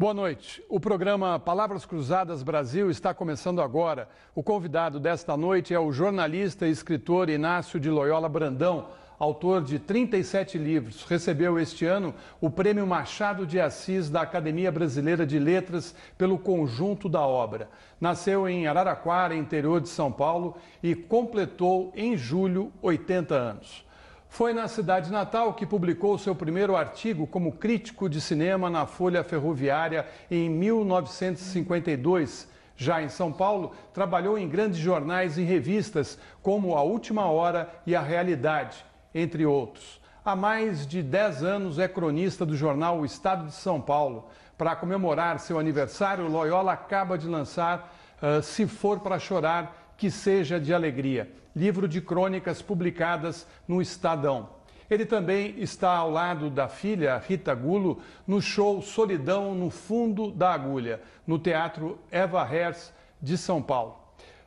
Boa noite. O programa Palavras Cruzadas Brasil está começando agora. O convidado desta noite é o jornalista e escritor Inácio de Loyola Brandão, autor de 37 livros. Recebeu este ano o Prêmio Machado de Assis da Academia Brasileira de Letras pelo conjunto da obra. Nasceu em Araraquara, interior de São Paulo, e completou em julho 80 anos. Foi na cidade natal que publicou seu primeiro artigo como crítico de cinema na Folha Ferroviária em 1952. Já em São Paulo, trabalhou em grandes jornais e revistas como A Última Hora e A Realidade, entre outros. Há mais de 10 anos é cronista do jornal O Estado de São Paulo. Para comemorar seu aniversário, Loyola acaba de lançar Se For Para Chorar, Que Seja de Alegria, livro de crônicas publicadas no Estadão. Ele também está ao lado da filha, Rita Gulo, no show Solidão no Fundo da Agulha, no Teatro Eva Herz de São Paulo.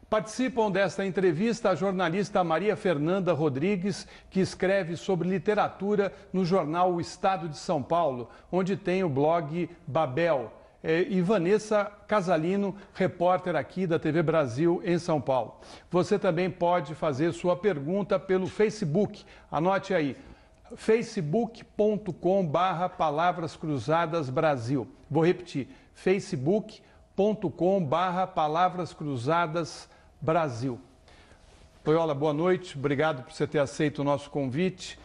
Participam desta entrevista a jornalista Maria Fernanda Rodrigues, que escreve sobre literatura no jornal O Estado de São Paulo, onde tem o blog Babel, e Vanessa Casalino, repórter aqui da TV Brasil em São Paulo. Você também pode fazer sua pergunta pelo Facebook. Anote aí, facebook.com/Palavras Cruzadas Brasil. Vou repetir, facebook.com/Palavras Cruzadas Brasil. Loyola, boa noite. Obrigado por você ter aceito o nosso convite.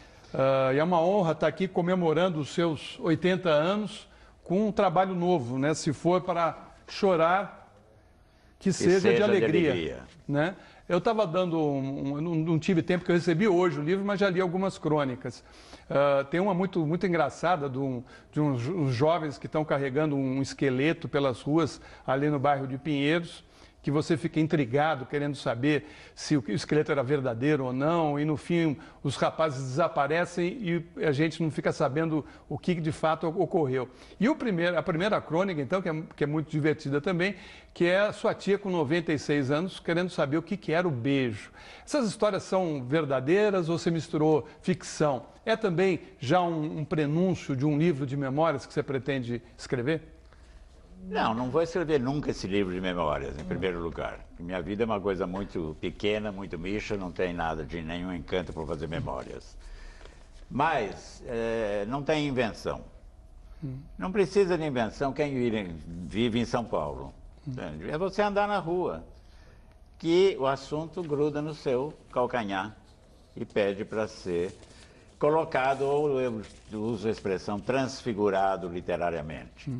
E é uma honra estar aqui comemorando os seus 80 anos com um trabalho novo, né? Se For Para Chorar, que seja de alegria. Né? Eu estava dando, não tive tempo, que eu recebi hoje o livro, mas já li algumas crônicas. Tem uma muito engraçada de uns jovens que estão carregando um esqueleto pelas ruas ali no bairro de Pinheiros, que você fica intrigado, querendo saber se o esqueleto era verdadeiro ou não, e no fim os rapazes desaparecem e a gente não fica sabendo o que de fato ocorreu. E a primeira crônica, então, que é muito divertida também, que é a sua tia com 96 anos, querendo saber o que era o beijo. Essas histórias são verdadeiras ou você misturou ficção? É também já um prenúncio de um livro de memórias que você pretende escrever? Não vou escrever nunca esse livro de memórias, em primeiro lugar. Minha vida é uma coisa muito pequena, muito micha, não tem nada de nenhum encanto para fazer memórias. Mas não tem invenção. Não precisa de invenção quem vive em São Paulo. É você andar na rua, que o assunto gruda no seu calcanhar e pede para ser colocado, ou eu uso a expressão, transfigurado literariamente.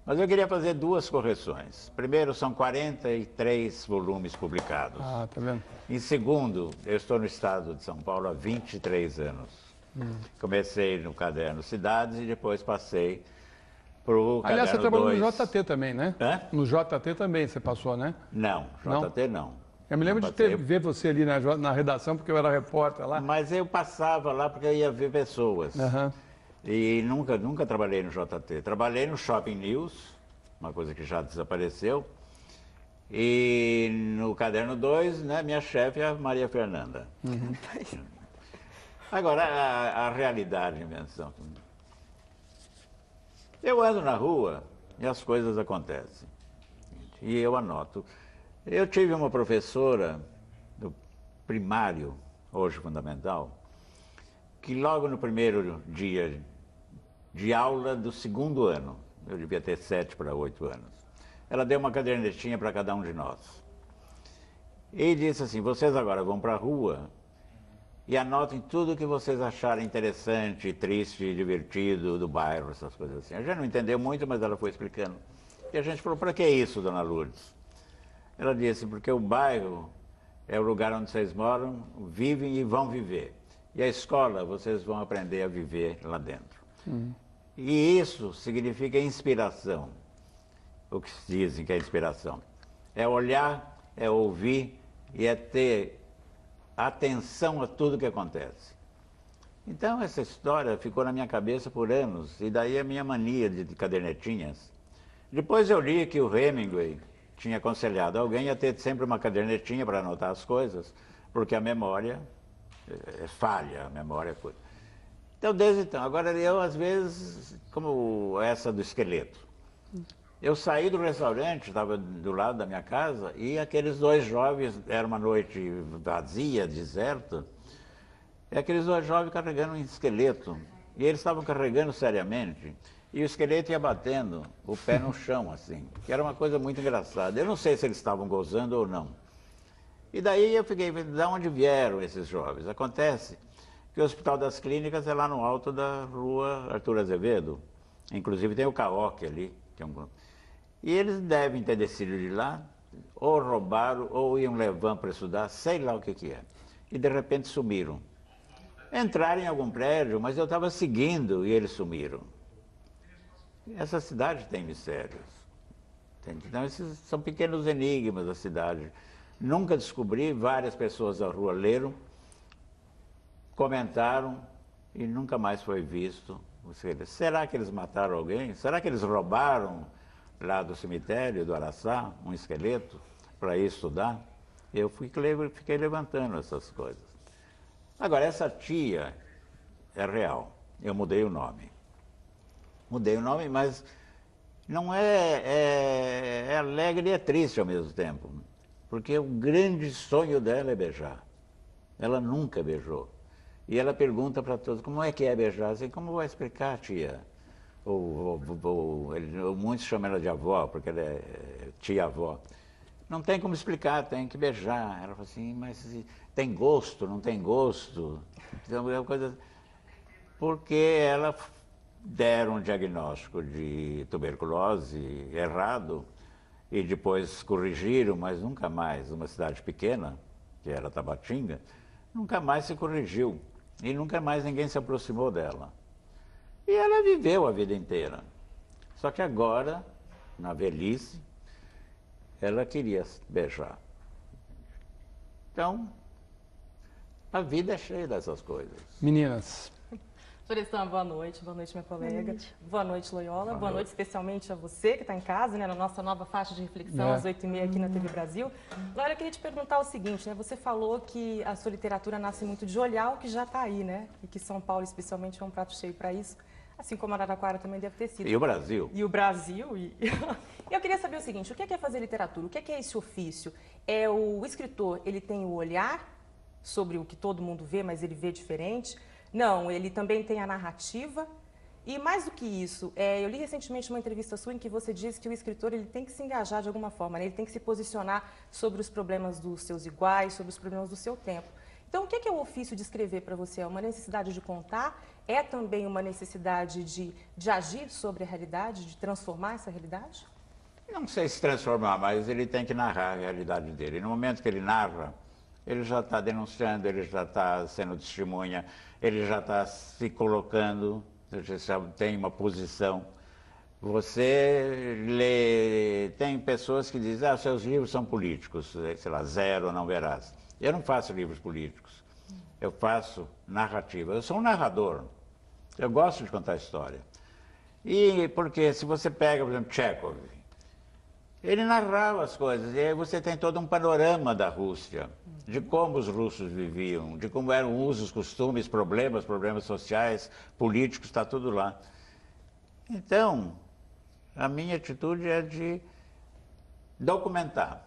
Mas eu queria fazer duas correções. Primeiro, são 43 volumes publicados. Ah, tá vendo? Em segundo, eu estou no estado de São Paulo há 23 anos. Comecei no Caderno Cidades e depois passei para o Caderno 2. Aliás, você trabalhou no JT também, né? Hã? No JT também você passou, né? Não, JT não. Eu me lembro de ver você ali na redação, porque eu era repórter lá. Mas eu passava lá porque eu ia ver pessoas. E nunca trabalhei no JT. Trabalhei no Shopping News, uma coisa que já desapareceu. E no Caderno 2, né, minha chefe é a Maria Fernanda. Agora, a realidade, a invenção. Eu ando na rua e as coisas acontecem. E eu anoto. Eu tive uma professora do primário, hoje fundamental, que logo no primeiro dia de aula do segundo ano, eu devia ter 7 para 8 anos, ela deu uma cadernetinha para cada um de nós. E disse assim, vocês agora vão para a rua e anotem tudo que vocês acharem interessante, triste, divertido do bairro, essas coisas assim. A gente não entendeu muito, mas ela foi explicando. E a gente falou, para que isso, dona Lourdes? Ela disse, porque o bairro é o lugar onde vocês moram, vivem e vão viver. E a escola, vocês vão aprender a viver lá dentro. E isso significa inspiração. O que dizem que é inspiração? É olhar, é ouvir e é ter atenção a tudo que acontece. Então essa história ficou na minha cabeça por anos, e daí a minha mania de cadernetinhas. Depois eu li que o Hemingway tinha aconselhado alguém a ter sempre uma cadernetinha para anotar as coisas, porque a memória é falha, a memória é coisa. Então, desde então, agora eu às vezes, como essa do esqueleto, Eu saí do restaurante, estava do lado da minha casa, e aqueles dois jovens, era uma noite vazia, deserta, e aqueles dois jovens carregando um esqueleto. E eles estavam carregando seriamente, e o esqueleto ia batendo o pé no chão, assim, que era uma coisa muito engraçada. Eu não sei se eles estavam gozando ou não. E daí eu fiquei vendo de onde vieram esses jovens. Acontece que o Hospital das Clínicas é lá no alto da rua Arthur Azevedo. Inclusive tem o Caoque ali, que é um... E eles devem ter descido de lá, ou roubaram, ou iam levando para estudar, sei lá o que é. E de repente sumiram. Entraram em algum prédio, mas eu estava seguindo e eles sumiram. Essa cidade tem mistérios. Então, esses são pequenos enigmas da cidade. Nunca descobri, várias pessoas da rua leram, comentaram e nunca mais foi visto. Será que eles mataram alguém? Será que eles roubaram lá do cemitério do Araçá um esqueleto para ir estudar? Eu fiquei levantando essas coisas. Agora, essa tia é real. Eu mudei o nome. Mudei o nome, mas não é alegre e é triste ao mesmo tempo. Porque o grande sonho dela é beijar. Ela nunca beijou. E ela pergunta para todos, como é que é beijar? Assim, como vai explicar, tia? Muitos chamam ela de avó, porque ela é tia-avó. Não tem como explicar, tem que beijar. Ela fala assim, mas tem gosto, não tem gosto? Então, é uma coisa... Porque ela deram um diagnóstico de tuberculose errado e depois corrigiram, mas nunca mais. Uma cidade pequena, que era Tabatinga, nunca mais se corrigiu. E nunca mais ninguém se aproximou dela. E ela viveu a vida inteira. Só que agora, na velhice, ela queria beijar. Então, a vida é cheia dessas coisas. Meninas. Florestan, boa noite, minha colega. Boa noite, Loyola. Boa noite especialmente a você que está em casa, né, na nossa nova faixa de reflexão, às 8h30 aqui na TV Brasil. Laura, eu queria te perguntar o seguinte, né? Você falou que a sua literatura nasce muito de olhar o que já está aí, né? E que São Paulo, especialmente, é um prato cheio para isso. Assim como Araraquara também deve ter sido. E o Brasil. E o Brasil. E... eu queria saber o seguinte, o que é fazer literatura? O que é esse ofício? É o escritor, ele tem o olhar sobre o que todo mundo vê, mas ele vê diferente? Não, ele também tem a narrativa. E mais do que isso, eu li recentemente uma entrevista sua em que você disse que o escritor ele tem que se engajar de alguma forma, né? Ele tem que se posicionar sobre os problemas dos seus iguais, sobre os problemas do seu tempo. Então, o que é o ofício de escrever para você? É uma necessidade de contar? É também uma necessidade de agir sobre a realidade, de transformar essa realidade? Não sei se transformar, mas ele tem que narrar a realidade dele. No momento que ele narra, ele já está denunciando, ele já está sendo testemunha, ele já está se colocando, já tem uma posição. Você lê, tem pessoas que dizem, seus livros são políticos, sei lá, Zero Não Verás. Eu não faço livros políticos, eu faço narrativa. Eu sou um narrador, eu gosto de contar história. E porque se você pega, por exemplo, Tchekhov, ele narrava as coisas, e aí você tem todo um panorama da Rússia, de como os russos viviam, de como eram usos, costumes, problemas sociais, políticos, está tudo lá. Então, a minha atitude é de documentar,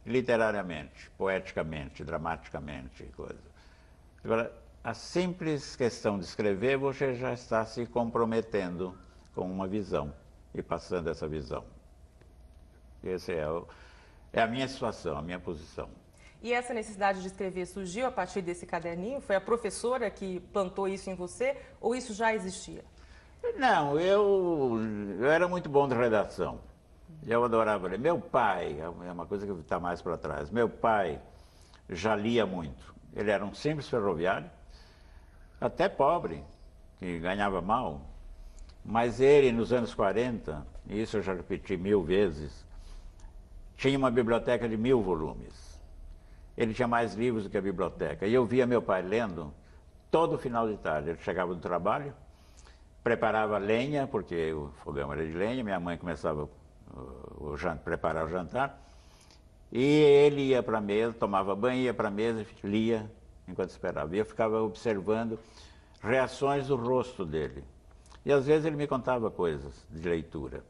literariamente, poeticamente, dramaticamente, coisa. Agora, a simples questão de escrever, você já está se comprometendo com uma visão e passando essa visão. Essa é a minha situação, a minha posição. E essa necessidade de escrever surgiu a partir desse caderninho? Foi a professora que plantou isso em você ou isso já existia? Não, eu era muito bom de redação. Eu adorava ler. Meu pai, é uma coisa que está mais para trás, meu pai já lia muito. Ele era um simples ferroviário, até pobre, que ganhava mal. Mas ele, nos anos 40, e isso eu já repeti 1000 vezes, tinha uma biblioteca de 1000 volumes. Ele tinha mais livros do que a biblioteca. E eu via meu pai lendo todo final de tarde. Ele chegava do trabalho, preparava lenha, porque o fogão era de lenha, minha mãe começava a preparar o jantar, e ele ia para a mesa, tomava banho, ia para a mesa, lia enquanto esperava. E eu ficava observando reações do rosto dele. E às vezes ele me contava coisas de leitura.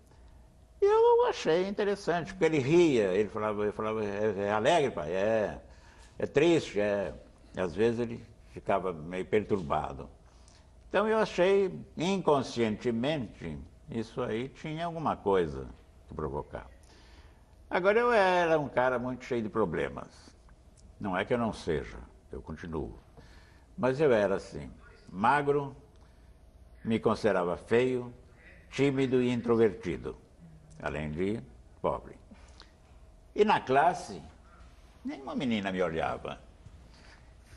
E eu achei interessante, porque ele ria, eu falava, é alegre, pai? É triste, é. E às vezes ele ficava meio perturbado. Então eu achei, inconscientemente, isso aí tinha alguma coisa que provocar. Agora eu era um cara muito cheio de problemas. Não é que eu não seja, eu continuo. Mas eu era assim, magro, me considerava feio, tímido e introvertido, além de pobre. E na classe, nenhuma menina me olhava.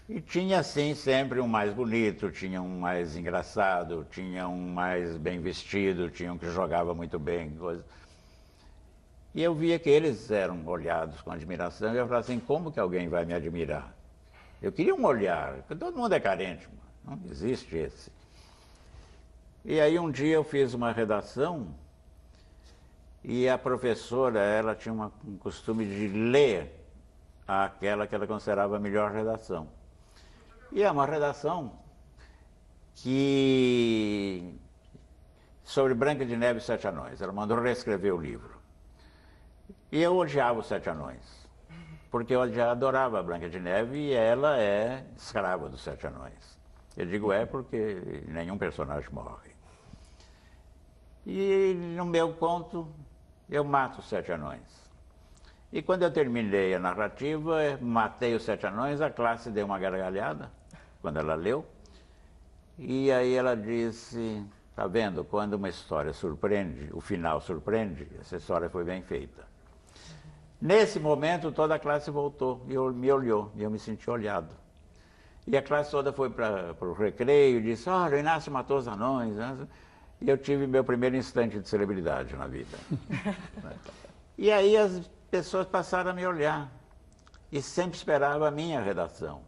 E tinha, assim, sempre um mais bonito, tinha um mais engraçado, tinha um mais bem vestido, tinha um que jogava muito bem, coisa. E eu via que eles eram olhados com admiração, e eu falava assim, como que alguém vai me admirar? Eu queria um olhar, porque todo mundo é carente, não existe esse. E aí um dia eu fiz uma redação, e a professora, ela tinha um costume de ler aquela que ela considerava a melhor redação. E é uma redação sobre Branca de Neve e Sete Anões. Ela mandou reescrever o livro. E eu odiava os Sete Anões, porque eu já adorava a Branca de Neve e ela é escrava dos Sete Anões. Eu digo porque nenhum personagem morre. E no meu conto, eu mato os Sete Anões. E quando eu terminei a narrativa, matei os Sete Anões, a classe deu uma gargalhada, quando ela leu. E aí ela disse, tá vendo, quando uma história surpreende, o final surpreende, essa história foi bem feita. Nesse momento, toda a classe voltou e me olhou, e eu me senti olhado. E a classe toda foi para o recreio e disse, olha, o Inácio matou os anões. E eu tive meu primeiro instante de celebridade na vida. E aí as pessoas passaram a me olhar e sempre esperava a minha redação.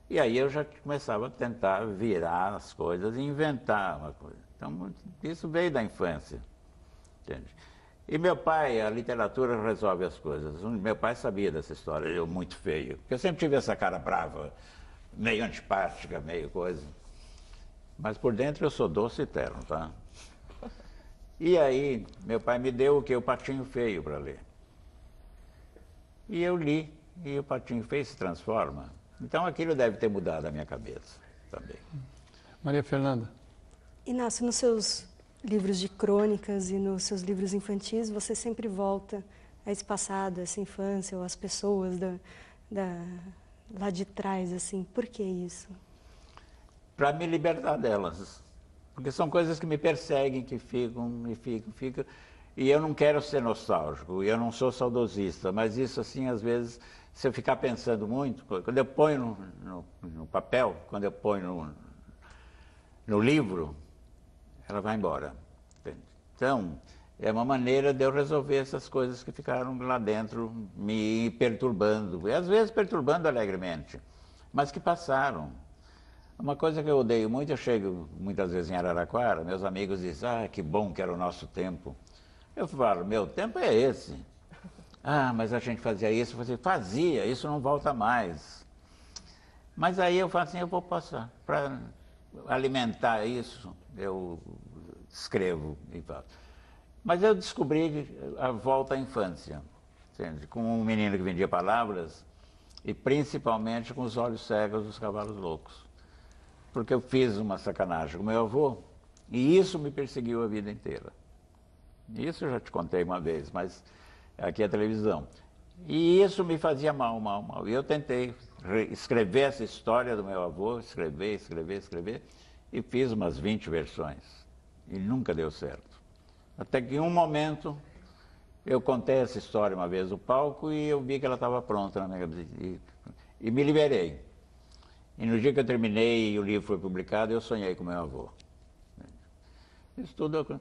E aí eu já começava a tentar virar as coisas e inventar uma coisa. Então, isso veio da infância, entende? E meu pai, a literatura resolve as coisas. Meu pai sabia dessa história, eu muito feio. Porque eu sempre tive essa cara brava, meio antipática, meio coisa. Mas por dentro eu sou doce e terno, tá? E aí, meu pai me deu o Patinho Feio para ler. E eu li, e o Patinho Feio se transforma. Então aquilo deve ter mudado a minha cabeça também. Maria Fernanda. Inácio, nos seus livros de crônicas e nos seus livros infantis, você sempre volta a esse passado, a essa infância, ou as pessoas lá de trás, assim. Por que isso? Para me libertar delas. Porque são coisas que me perseguem, que ficam. E eu não quero ser nostálgico, eu não sou saudosista, mas isso, assim, às vezes, se eu ficar pensando muito, quando eu ponho no papel, quando eu ponho no livro, ela vai embora. Então, é uma maneira de eu resolver essas coisas que ficaram lá dentro me perturbando, e às vezes perturbando alegremente, mas que passaram. Uma coisa que eu odeio muito, eu chego muitas vezes em Araraquara, meus amigos dizem, que bom que era o nosso tempo. Eu falo, meu tempo é esse. Mas a gente fazia isso, fazia, isso não volta mais. Mas aí eu falo assim, eu vou passar, para alimentar isso, eu escrevo e falo. Mas eu descobri a volta à infância, entende? Com um menino que vendia palavras, e principalmente com os olhos cegos dos cavalos loucos. Porque eu fiz uma sacanagem com meu avô, e isso me perseguiu a vida inteira. Isso eu já te contei uma vez, mas aqui é a televisão. E isso me fazia mal. E eu tentei escrever essa história do meu avô, escrever, e fiz umas 20 versões. E nunca deu certo. Até que em um momento, eu contei essa história uma vez no palco e eu vi que ela estava pronta na minha cabeça. E me liberei. E no dia que eu terminei e o livro foi publicado, eu sonhei com meu avô. Isso tudo...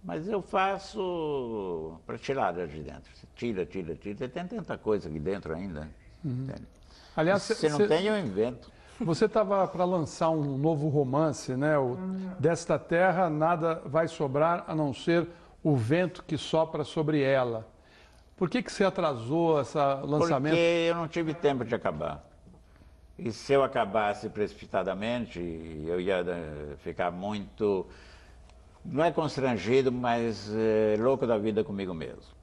Mas eu faço para tirar de dentro. Tira. Tem tanta coisa aqui dentro ainda. Aliás, se não tem, eu invento. Você estava para lançar um novo romance, né? Desta terra nada vai sobrar a não ser o vento que sopra sobre ela. Por que você atrasou esse lançamento? Porque eu não tive tempo de acabar. E se eu acabasse precipitadamente, eu ia ficar muito não é constrangido, mas louco da vida comigo mesmo.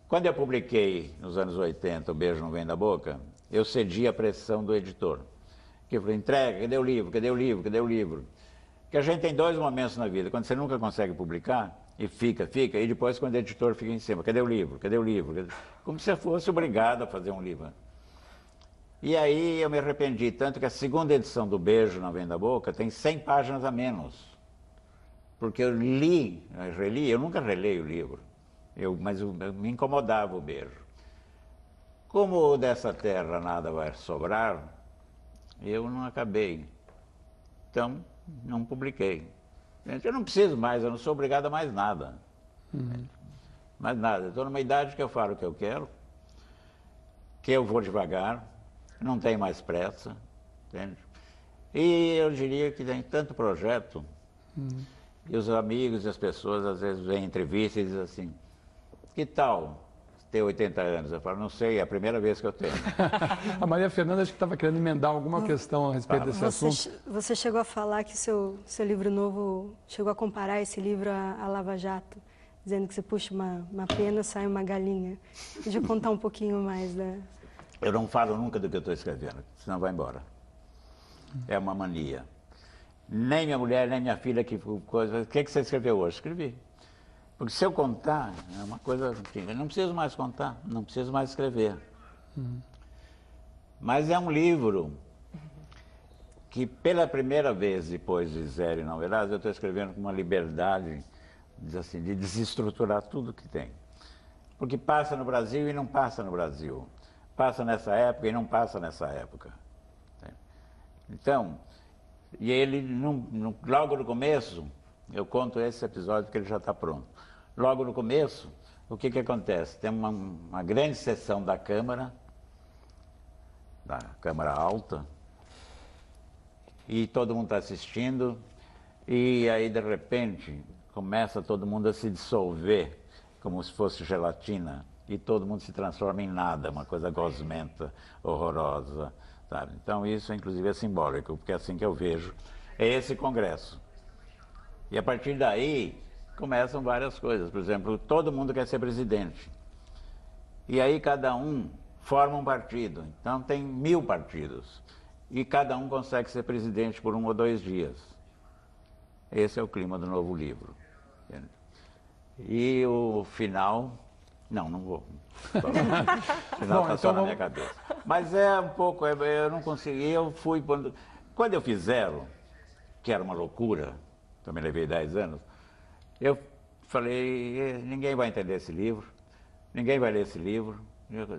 Quando eu publiquei, nos anos 80, O Beijo Não Vem da Boca, eu cedi à pressão do editor. Que falou, entrega, cadê o livro, cadê o livro, cadê o livro? Porque a gente tem dois momentos na vida, quando você nunca consegue publicar, e fica, e depois quando o editor fica em cima, cadê o livro, cadê o livro? Como se você fosse obrigado a fazer um livro. E aí eu me arrependi, tanto que a segunda edição do Beijo Não Vem da Boca tem 100 páginas a menos. Porque eu reli, eu nunca releio o livro, mas me incomodava o beijo. Como dessa terra nada vai sobrar, eu não acabei. Então, não publiquei. Gente, eu não preciso mais, eu não sou obrigado a mais nada. Mais nada. Estou numa idade que eu falo o que eu quero, que eu vou devagar, não tenho mais pressa, entende? E eu diria que tem tanto projeto, e os amigos e as pessoas às vezes veem entrevistas e dizem assim, que tal ter 80 anos? Eu falo, não sei, é a primeira vez que eu tenho. A Maria Fernanda acho que estava querendo emendar alguma questão a respeito desse assunto. Você chegou a falar que seu livro novo, chegou a comparar esse livro à Lava Jato, dizendo que você puxa uma pena, sai uma galinha. Deixa eu contar um pouquinho mais da... Eu não falo nunca do que eu estou escrevendo, senão vai embora. É uma mania. Nem minha mulher, nem minha filha, o que você escreveu hoje? Escrevi. Porque se eu contar, é uma coisa... Eu não preciso mais contar, não preciso mais escrever. Mas é um livro que, pela primeira vez, depois de Zero e Não Verás, eu estou escrevendo com uma liberdade, assim, de desestruturar tudo que tem. Porque passa no Brasil e não passa no Brasil. Passa nessa época e não passa nessa época. Então, e ele, logo no começo, eu conto esse episódio porque ele já está pronto. Logo no começo, o que acontece? Tem uma grande sessão da Câmara Alta, e todo mundo está assistindo, e aí, de repente, começa todo mundo a se dissolver, como se fosse gelatina, e todo mundo se transforma em nada, uma coisa gosmenta, horrorosa, sabe? Então isso, inclusive, é simbólico, porque é assim que eu vejo, é esse congresso. E a partir daí, começam várias coisas. Por exemplo, todo mundo quer ser presidente. E aí cada um forma um partido. Então tem 1000 partidos. E cada um consegue ser presidente por 1 ou 2 dias. Esse é o clima do novo livro. Entende? E o final... Não vou. O final está só na minha cabeça. Mas é um pouco... Eu não consegui, eu fui... Quando eu fiz Zero, que era uma loucura, também levei 10 anos, eu falei, ninguém vai entender esse livro, ninguém vai ler esse livro,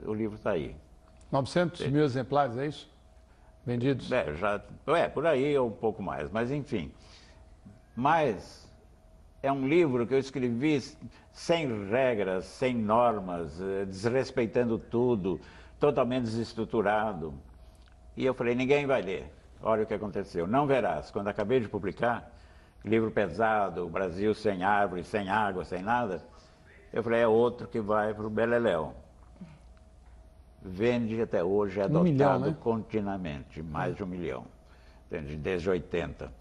o livro está aí. 900 mil exemplares, é isso? Vendidos? Por aí ou um pouco mais, mas enfim. Mas é um livro que eu escrevi sem regras, sem normas, desrespeitando tudo, totalmente desestruturado. E eu falei, ninguém vai ler. Olha o que aconteceu. Não Verás, quando acabei de publicar, livro pesado, Brasil sem árvore, sem água, sem nada, eu falei, é outro que vai para o Beleléu. Vende até hoje, é adotado 1 milhão, né? continuamente, mais de 1 milhão, desde 80.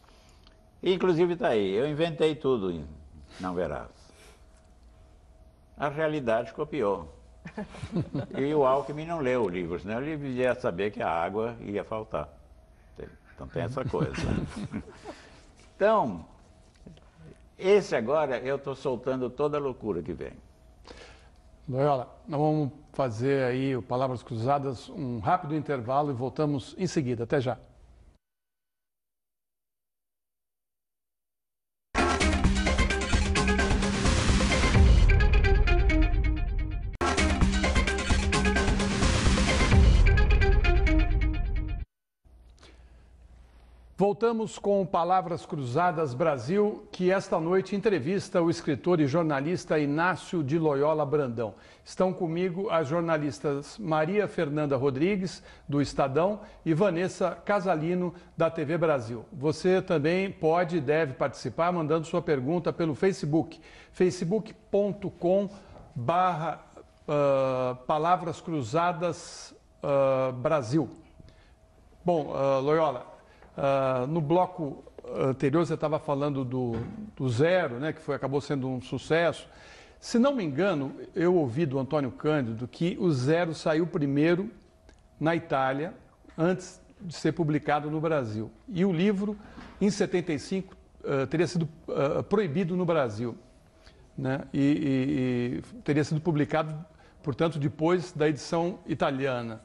E, inclusive está aí, eu inventei tudo em Não Verás. A realidade copiou. E o Alckmin não leu o livro, senão ele ia saber que a água ia faltar. Então tem essa coisa. Então, esse agora eu estou soltando toda a loucura que vem. Loyola, nós vamos fazer aí o Palavras Cruzadas, um rápido intervalo e voltamos em seguida. Até já. Voltamos com Palavras Cruzadas Brasil, que esta noite entrevista o escritor e jornalista Inácio de Loyola Brandão. Estão comigo as jornalistas Maria Fernanda Rodrigues, do Estadão, e Vanessa Casalino, da TV Brasil. Você também pode e deve participar mandando sua pergunta pelo Facebook, facebook.com/Palavras Cruzadas Brasil. Bom, Loyola, no bloco anterior você estava falando do Zero, né, que acabou sendo um sucesso. Se não me engano, eu ouvi do Antônio Cândido que o Zero saiu primeiro na Itália, antes de ser publicado no Brasil. E o livro, em 75, teria sido proibido no Brasil, né? E teria sido publicado, portanto, depois da edição italiana.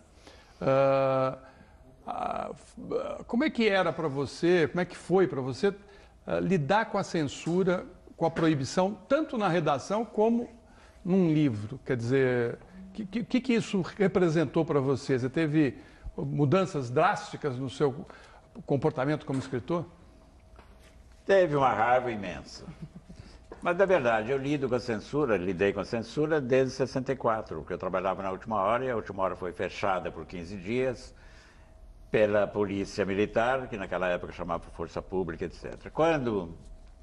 Como é que era para você, como é que foi para você lidar com a censura, com a proibição, tanto na redação como num livro? Quer dizer, o que isso representou para você? Você teve mudanças drásticas no seu comportamento como escritor? Teve uma raiva imensa. Mas, na verdade, eu lidei com a censura desde 64, porque eu trabalhava na Última Hora, e a Última Hora foi fechada por 15 dias pela Polícia Militar, que naquela época chamava Força Pública, etc. Quando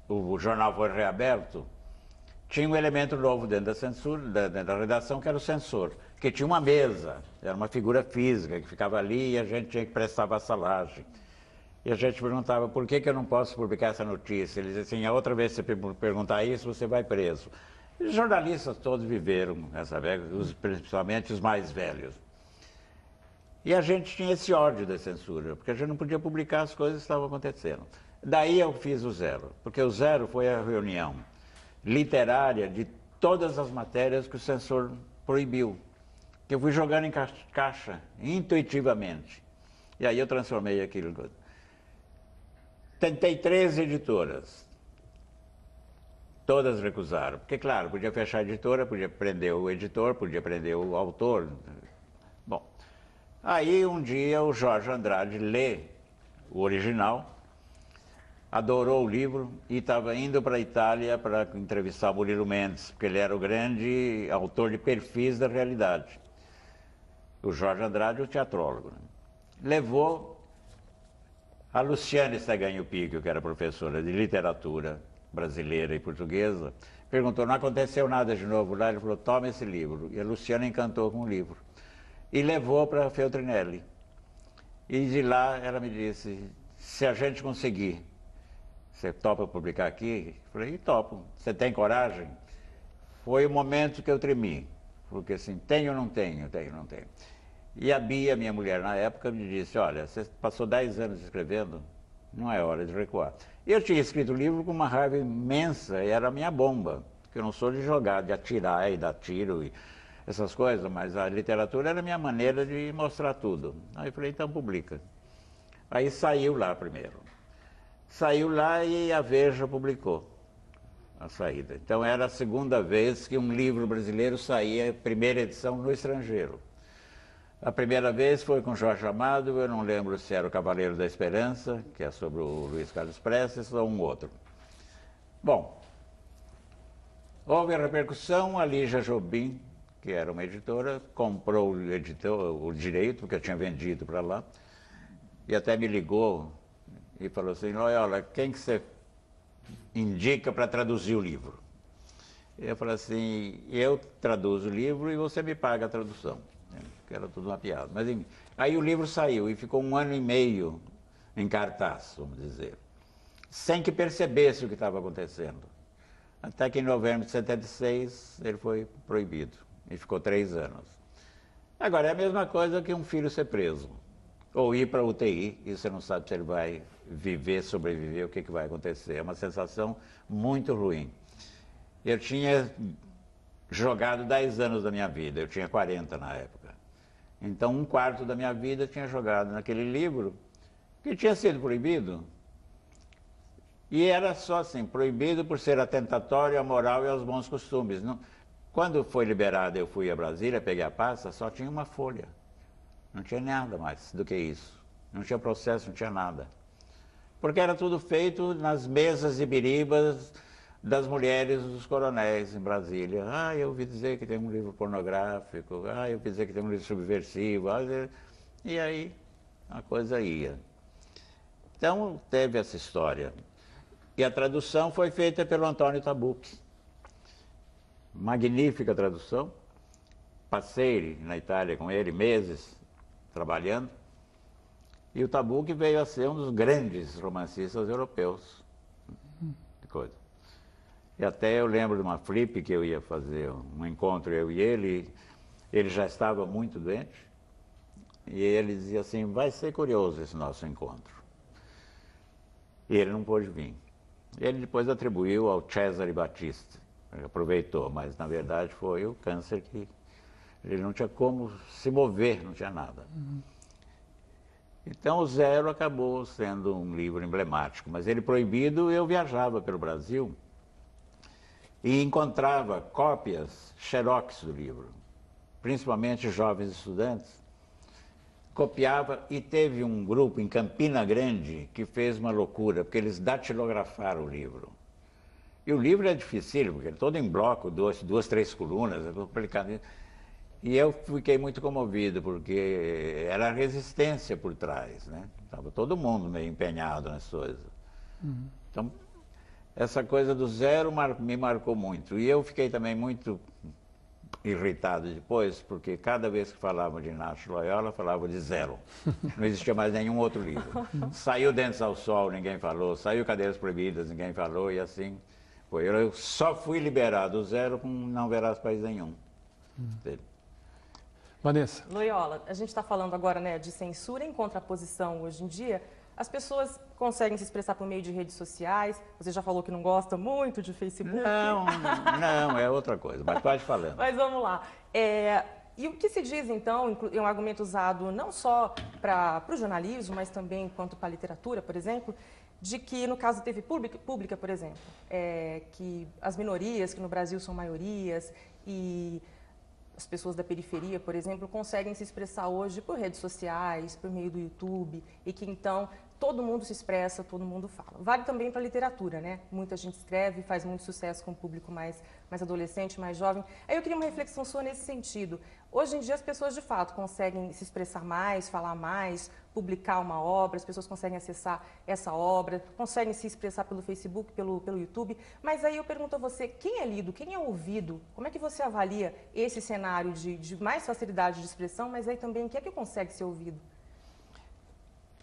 o jornal foi reaberto, tinha um elemento novo dentro da censura, dentro da redação, que era o censor, que tinha uma mesa, era uma figura física que ficava ali e a gente tinha que prestar vassalagem. E a gente perguntava, por que eu não posso publicar essa notícia? Ele dizia assim, a outra vez que você perguntar isso, você vai preso. E os jornalistas todos viveram essa velha, principalmente os mais velhos. E a gente tinha esse ódio da censura, porque a gente não podia publicar as coisas que estavam acontecendo. Daí eu fiz o Zero, porque o Zero foi a reunião literária de todas as matérias que o censor proibiu, que eu fui jogando em caixa, intuitivamente. E aí eu transformei aquilo. Tentei 13 editoras, todas recusaram, porque claro, podia fechar a editora, podia prender o editor, podia prender o autor. Bom, aí um dia o Jorge Andrade lê o original, adorou o livro e estava indo para a Itália para entrevistar o Murilo Mendes, porque ele era o grande autor de perfis da realidade. O Jorge Andrade, o teatrólogo, né? Levou a Luciane Steganho-Picchio, que era professora de literatura brasileira e portuguesa, perguntou, não aconteceu nada de novo lá? Ele falou, toma esse livro. E a Luciane encantou com o livro. E levou para a Feltrinelli. E de lá ela me disse, se a gente conseguir, você topa publicar aqui? Eu falei, topo. Você tem coragem? Foi o momento que eu tremi. Porque assim, tenho ou não tenho? Tenho ou não tenho? E a Bia, minha mulher na época, me disse, olha, você passou 10 anos escrevendo, não é hora de recuar. Eu tinha escrito o livro com uma raiva imensa, e era a minha bomba, porque eu não sou de jogar, de atirar e dar tiro e essas coisas, mas a literatura era a minha maneira de mostrar tudo. Aí eu falei, então publica. Aí saiu lá primeiro. Saiu lá e a Veja publicou a saída. Então era a segunda vez que um livro brasileiro saía, primeira edição, no estrangeiro. A primeira vez foi com Jorge Amado, eu não lembro se era o Cavaleiro da Esperança, que é sobre o Luiz Carlos Prestes, ou um outro. Bom, houve a repercussão, a Lígia Jobim, que era uma editora, comprou o direito, porque eu tinha vendido para lá, e até me ligou e falou assim, olha, quem que você indica para traduzir o livro? Eu falei assim, eu traduzo o livro e você me paga a tradução. Que era tudo uma piada. Mas enfim, aí o livro saiu e ficou 1 ano e meio em cartaz, vamos dizer, sem que percebesse o que estava acontecendo. Até que em novembro de 76 ele foi proibido e ficou 3 anos. Agora é a mesma coisa que um filho ser preso ou ir para a UTI e você não sabe se ele vai viver, sobreviver, o que vai acontecer. É uma sensação muito ruim. Eu tinha jogado 10 anos da minha vida, eu tinha 40 na época. Então, 1/4 da minha vida eu tinha jogado naquele livro que tinha sido proibido. E era só assim, proibido por ser atentatório à moral e aos bons costumes. Não, quando foi liberado, eu fui a Brasília, peguei a pasta, só tinha uma folha. Não tinha nada mais do que isso. Não tinha processo, não tinha nada. Porque era tudo feito nas mesas e biribas das mulheres dos coronéis em Brasília. Ah, eu ouvi dizer que tem um livro pornográfico, ah, eu ouvi dizer que tem um livro subversivo, e aí a coisa ia. Então teve essa história. E a tradução foi feita pelo Antônio Tabucchi. Magnífica tradução. Passei na Itália com ele meses trabalhando. E o Tabu que veio a ser um dos grandes romancistas europeus. De coisa. E até eu lembro de uma flip que eu ia fazer um encontro, eu e ele já estava muito doente, e ele dizia assim, vai ser curioso esse nosso encontro. E ele não pôde vir. Ele depois atribuiu ao Cesare Battisti, aproveitou, mas na verdade foi o câncer que ele não tinha como se mover, não tinha nada. Então o Zero acabou sendo um livro emblemático, mas ele proibido, eu viajava pelo Brasil e encontrava cópias, xerox do livro, principalmente jovens estudantes, copiava e teve um grupo em Campina Grande que fez uma loucura, porque eles datilografaram o livro. E o livro é difícil, porque é todo em bloco, duas, três colunas, é complicado. E eu fiquei muito comovido, porque era a resistência por trás, né? Estava todo mundo meio empenhado nas coisas. Então, essa coisa do Zero me marcou muito. E eu fiquei também muito irritado depois, porque cada vez que falava de Inácio Loyola, falava de Zero. Não existia mais nenhum outro livro. Saiu Dentes ao Sol, ninguém falou. Saiu Cadeiras Proibidas, ninguém falou. E assim foi. Eu só fui liberado do Zero com Não Verás País Nenhum. Vanessa. Loyola, a gente está falando agora, né, de censura em contraposição hoje em dia. As pessoas conseguem se expressar por meio de redes sociais. Você já falou que não gosta muito de Facebook. Não, é outra coisa, mas pode falando. Mas vamos lá. E o que se diz, então, é um argumento usado não só para o jornalismo, mas também quanto para a literatura, por exemplo, de que, no caso da TV pública, por exemplo, que as minorias, que no Brasil são maiorias, e as pessoas da periferia, por exemplo, conseguem se expressar hoje por redes sociais, por meio do YouTube, e que então todo mundo se expressa, todo mundo fala. Vale também para a literatura, né? Muita gente escreve, faz muito sucesso com o público mais adolescente, mais jovem. Aí eu queria uma reflexão sua nesse sentido. Hoje em dia as pessoas de fato conseguem se expressar mais, falar mais, publicar uma obra, as pessoas conseguem acessar essa obra, conseguem se expressar pelo Facebook, pelo YouTube. Mas aí eu pergunto a você, quem é lido, quem é ouvido? Como é que você avalia esse cenário de mais facilidade de expressão, mas aí também quem é que consegue ser ouvido?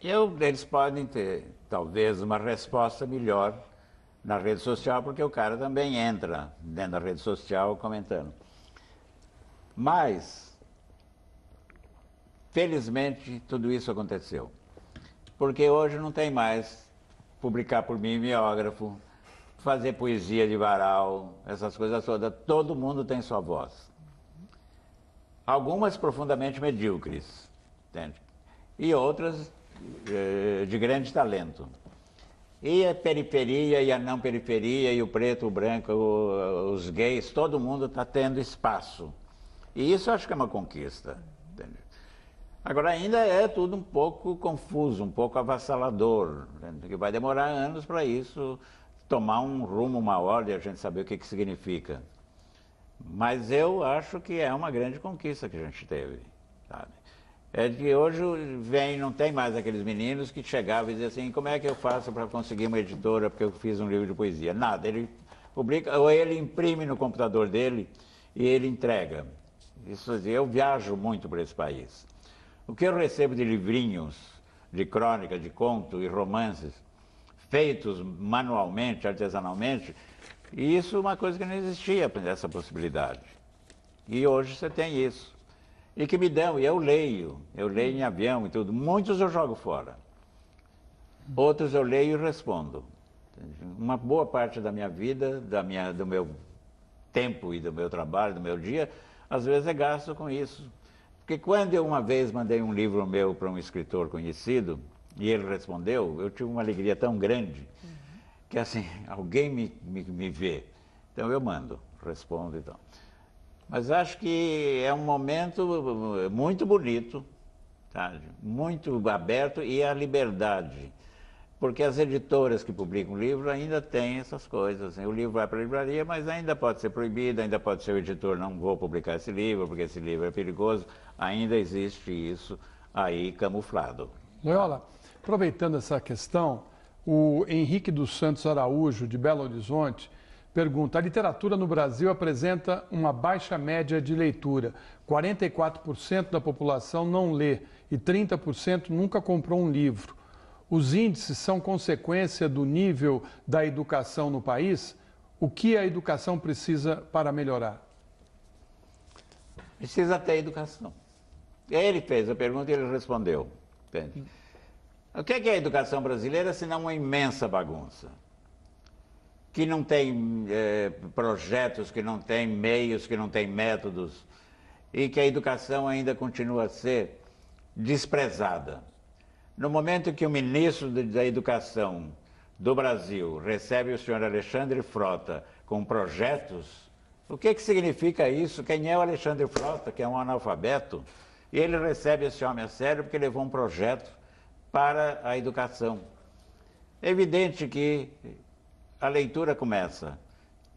Eles podem ter, talvez, uma resposta melhor na rede social, porque o cara também entra dentro da rede social comentando. Mas, felizmente, tudo isso aconteceu. Porque hoje não tem mais publicar por mimeógrafo, fazer poesia de varal, essas coisas todas. Todo mundo tem sua voz. Algumas profundamente medíocres, entende? E outras de grande talento. E a periferia e a não periferia, e o preto, o branco, os gays, todo mundo está tendo espaço. E isso eu acho que é uma conquista. Entende? Agora ainda é tudo um pouco confuso, um pouco avassalador, entende? Que vai demorar anos para isso tomar um rumo, uma ordem, a gente saber o que significa. Mas eu acho que é uma grande conquista que a gente teve, sabe? É que hoje não tem mais aqueles meninos que chegavam e diziam assim, como é que eu faço para conseguir uma editora porque eu fiz um livro de poesia? Nada, ele publica, ou ele imprime no computador dele e ele entrega. Isso, eu viajo muito por esse país. O que eu recebo de livrinhos, de crônica, de conto e romances, feitos manualmente, artesanalmente, e isso é uma coisa que não existia, essa possibilidade. E hoje você tem isso. E que me dão, e eu leio em avião e tudo. Muitos eu jogo fora. Outros eu leio e respondo. Uma boa parte da minha vida, do meu tempo e do meu trabalho, do meu dia, às vezes é gasto com isso. Porque quando eu uma vez mandei um livro meu para um escritor conhecido, e ele respondeu, eu tive uma alegria tão grande, que assim, alguém me vê. Então eu mando, respondo e tal. Mas acho que é um momento muito bonito, tá? Muito aberto, e a liberdade. Porque as editoras que publicam livro ainda têm essas coisas. O livro vai para a livraria, mas ainda pode ser proibido, ainda pode ser o editor, não vou publicar esse livro, porque esse livro é perigoso. Ainda existe isso aí camuflado. Loyola, aproveitando essa questão, o Henrique dos Santos Araújo, de Belo Horizonte, pergunta: a literatura no Brasil apresenta uma baixa média de leitura. 44% da população não lê e 30% nunca comprou um livro. Os índices são consequência do nível da educação no país? O que a educação precisa para melhorar? Precisa ter educação. Ele fez a pergunta e ele respondeu. Entende? O que é a educação brasileira se não uma imensa bagunça? Que não tem projetos, que não tem meios, que não tem métodos, e que a educação ainda continua a ser desprezada. No momento que o ministro da Educação do Brasil recebe o senhor Alexandre Frota com projetos, o que significa isso? Quem é o Alexandre Frota, que é um analfabeto? E ele recebe esse homem a sério porque levou um projeto para a educação. É evidente que a leitura começa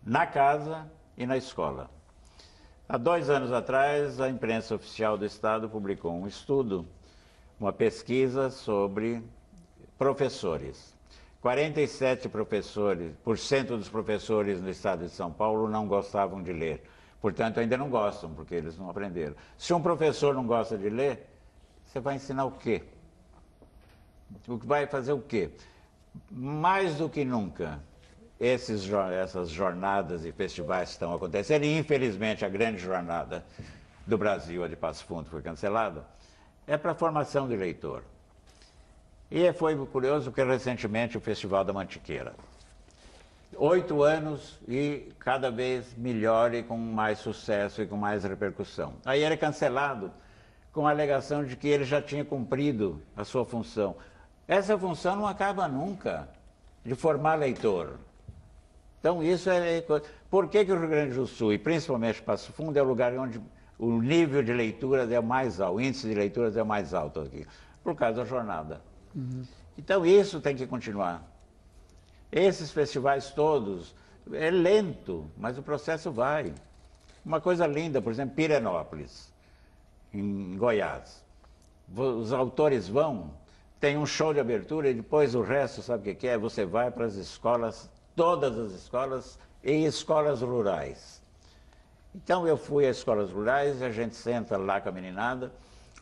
na casa e na escola. Há 2 anos atrás, a imprensa oficial do Estado publicou um estudo, uma pesquisa sobre professores. 47% dos professores no estado de São Paulo não gostavam de ler. Portanto, ainda não gostam, porque eles não aprenderam. Se um professor não gosta de ler, você vai ensinar o quê? Vai fazer o quê? Mais do que nunca, essas jornadas e festivais que estão acontecendo, e infelizmente a grande jornada do Brasil, a de Passo Fundo, foi cancelada, é para a formação de leitor. E foi curioso porque recentemente o Festival da Mantiqueira. 8 anos e cada vez melhor e com mais sucesso e com mais repercussão. Aí ele é cancelado com a alegação de que ele já tinha cumprido a sua função. Essa função não acaba nunca, de formar leitor. Então isso é... Por que o Rio Grande do Sul, e principalmente Passo Fundo, é o lugar onde o nível de leituras é o mais alto, o índice de leituras é o mais alto aqui? Por causa da jornada. Então isso tem que continuar. Esses festivais todos, é lento, mas o processo vai. Uma coisa linda, por exemplo, Pirenópolis, em Goiás. Os autores vão, tem um show de abertura e depois o resto, sabe o que é? Você vai para as escolas, todas as escolas e escolas rurais. Então eu fui às escolas rurais, a gente senta lá com a meninada,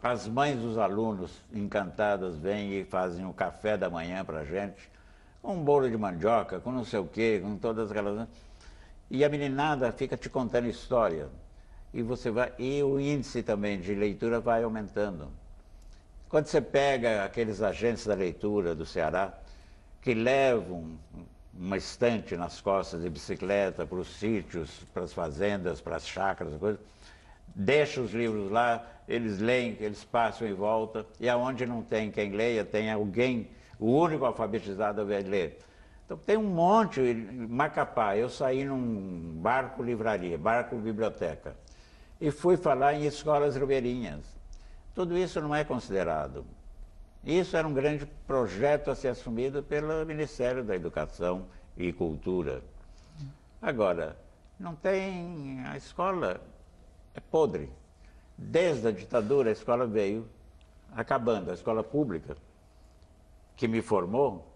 as mães dos alunos encantadas vêm e fazem o café da manhã para a gente, com um bolo de mandioca, com não sei o quê, com todas aquelas... E a meninada fica te contando história. E você vai... E o índice também de leitura vai aumentando. Quando você pega aqueles agentes da leitura do Ceará, que levam uma estante nas costas de bicicleta para os sítios, para as fazendas, para as chácaras, coisas, deixa os livros lá, eles leem, eles passam e voltam, e aonde não tem quem leia, tem alguém... O único alfabetizado vai ler. Então tem um monte, Macapá, eu saí num barco livraria, barco biblioteca, e fui falar em escolas ribeirinhas. Tudo isso não é considerado. Isso era um grande projeto a ser assumido pelo Ministério da Educação e Cultura. Agora, não tem... A escola é podre. Desde a ditadura a escola veio acabando, a escola pública que me formou,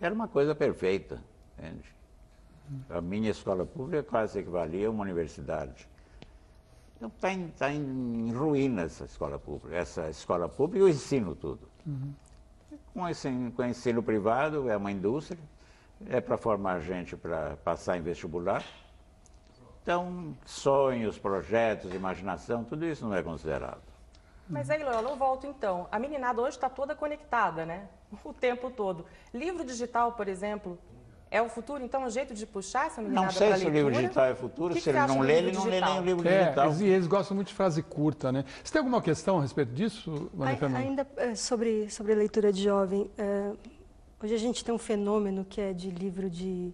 era uma coisa perfeita, entende? A minha escola pública quase equivalia a uma universidade. Então está em ruínas essa escola pública e o ensino tudo. Com o ensino privado, é uma indústria, é para formar gente para passar em vestibular. Então, sonhos, projetos, imaginação, tudo isso não é considerado. Mas aí, Loyola, eu volto então. A meninada hoje está toda conectada, né? O tempo todo. Livro digital, por exemplo, é o futuro? Então, é um jeito de puxar essa meninada para a leitura? Não sei se o livro digital é futuro, se ele não lê, ele não lê nem o livro digital. Eles gostam muito de frase curta, né? Você tem alguma questão a respeito disso, Maria Fernanda? Ainda sobre a leitura de jovem, hoje a gente tem um fenômeno que é de livro de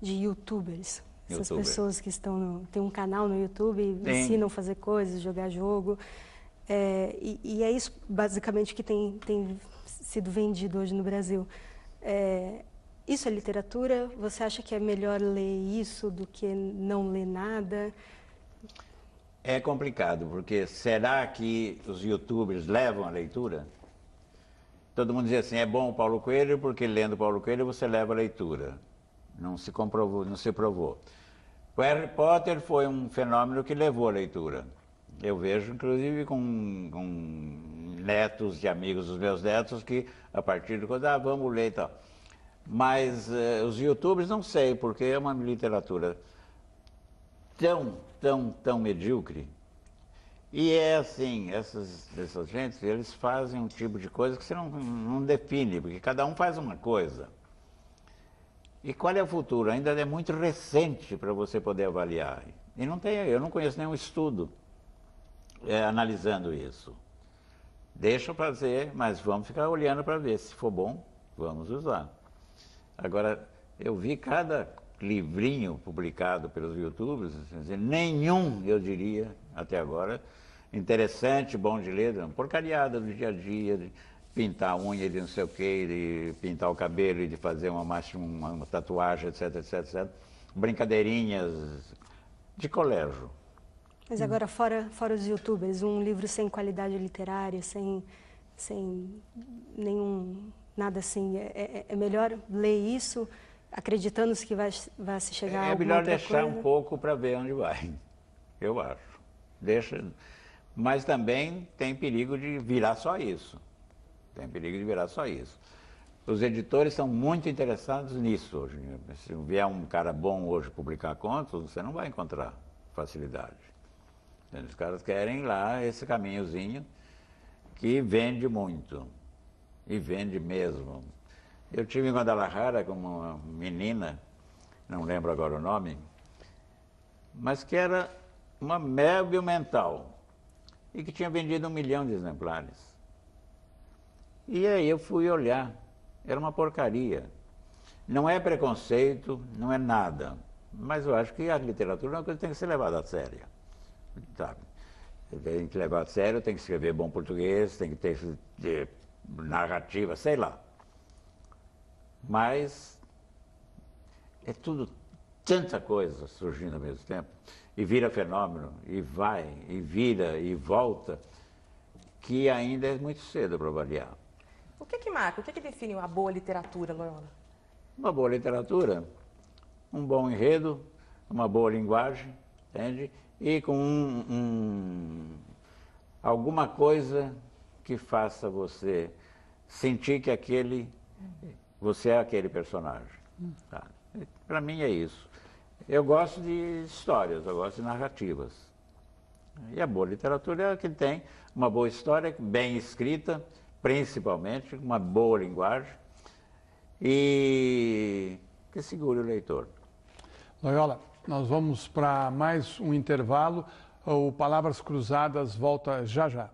youtubers. Essas pessoas que têm um canal no YouTube e ensinam a fazer coisas, jogar jogo. E é isso, basicamente, que tem sido vendido hoje no Brasil. Isso é literatura? Você acha que é melhor ler isso do que não ler nada? É complicado, porque será que os youtubers levam a leitura? Todo mundo diz assim, é bom o Paulo Coelho, porque lendo Paulo Coelho você leva a leitura. não se comprovou, não se provou. O Harry Potter foi um fenômeno que levou à leitura. Eu vejo, inclusive, com netos de amigos dos meus netos que, a partir de quando, vamos ler e tal. Mas os youtubers não sei, porque é uma literatura tão medíocre. E é assim, essas gentes, eles fazem um tipo de coisa que você não define, porque cada um faz uma coisa. E qual é o futuro? Ainda é muito recente para você poder avaliar. E eu não conheço nenhum estudo analisando isso. Deixa eu fazer, mas vamos ficar olhando para ver. Se for bom, vamos usar. Agora, eu vi cada livrinho publicado pelos youtubers, nenhum, eu diria, até agora, interessante, bom de ler, porcariada do dia a dia, de pintar a unha de não sei o quê, de pintar o cabelo, de fazer uma tatuagem, etc. Brincadeirinhas de colégio. Mas agora, fora os youtubers, um livro sem qualidade literária, sem nenhum, nada assim, é melhor ler isso acreditando que vai se chegar a alguma outra coisa? É melhor deixar um pouco para ver onde vai, eu acho. Deixa, mas também tem perigo de virar só isso. Tem perigo de virar só isso. Os editores são muito interessados nisso hoje. Se vier um cara bom hoje publicar contos, você não vai encontrar facilidade. Os caras querem lá esse caminhozinho que vende muito. E vende mesmo. Eu tive em Guadalajara com uma menina, não lembro agora o nome, mas que era uma mébil mental e que tinha vendido 1 milhão de exemplares. E aí eu fui olhar, era uma porcaria. Não é preconceito, não é nada, mas eu acho que a literatura é uma coisa que tem que ser levada a sério. Sabe? Tem que levar a sério, tem que escrever bom português, tem que ter narrativa, sei lá. Mas é tudo, tanta coisa surgindo ao mesmo tempo, e vira fenômeno, e vai, e vira, e volta, que ainda é muito cedo para avaliar. O que marca, o que define uma boa literatura, Loyola? Uma boa literatura, um bom enredo, uma boa linguagem, entende? E com alguma coisa que faça você sentir que você é aquele personagem. Tá? Para mim é isso. Eu gosto de histórias, eu gosto de narrativas. E a boa literatura é a que tem uma boa história, bem escrita, principalmente, uma boa linguagem, e que segure o leitor. Loyola, nós vamos para mais um intervalo. O Palavras Cruzadas volta já já.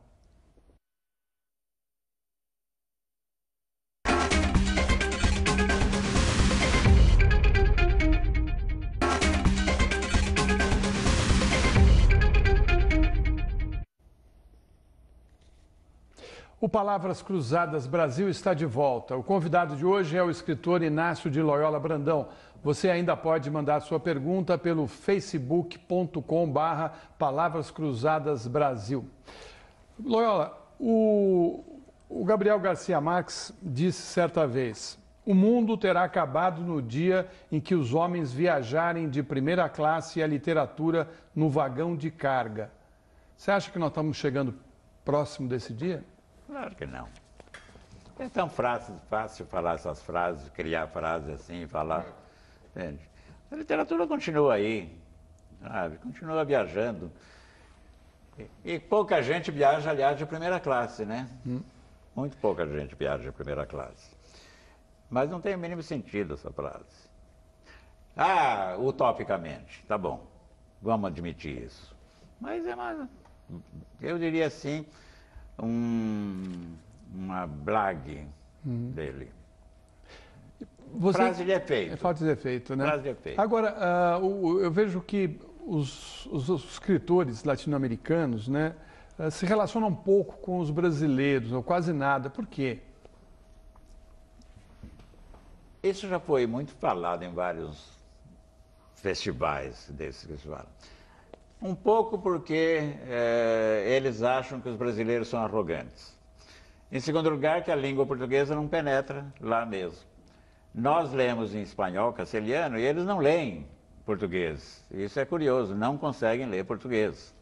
O Palavras Cruzadas Brasil está de volta. O convidado de hoje é o escritor Inácio de Loyola Brandão. Você ainda pode mandar sua pergunta pelo facebook.com/Palavras Cruzadas Brasil. Loyola, o Gabriel Garcia Marques disse certa vez: o mundo terá acabado no dia em que os homens viajarem de primeira classe e a literatura no vagão de carga. Você acha que nós estamos chegando próximo desse dia? Claro que não. É tão fácil falar essas frases, criar frases assim, falar. Entende? A literatura continua aí, sabe? Continua viajando. E pouca gente viaja, aliás, de primeira classe, né? Muito pouca gente viaja de primeira classe. Mas não tem o mínimo sentido essa frase. Utopicamente, tá bom. Vamos admitir isso. Mas eu diria assim, uma blague dele. Frase de efeito. É frase de efeito, né? Frase de efeito. Agora, eu vejo que os escritores latino-americanos, né, se relacionam um pouco com os brasileiros, ou quase nada. Por quê? Isso já foi muito falado em vários festivais desses que se falam. Um pouco porque eles acham que os brasileiros são arrogantes. Em segundo lugar, que a língua portuguesa não penetra lá mesmo. Nós lemos em espanhol castelhano e eles não leem português. Isso é curioso, não conseguem ler português.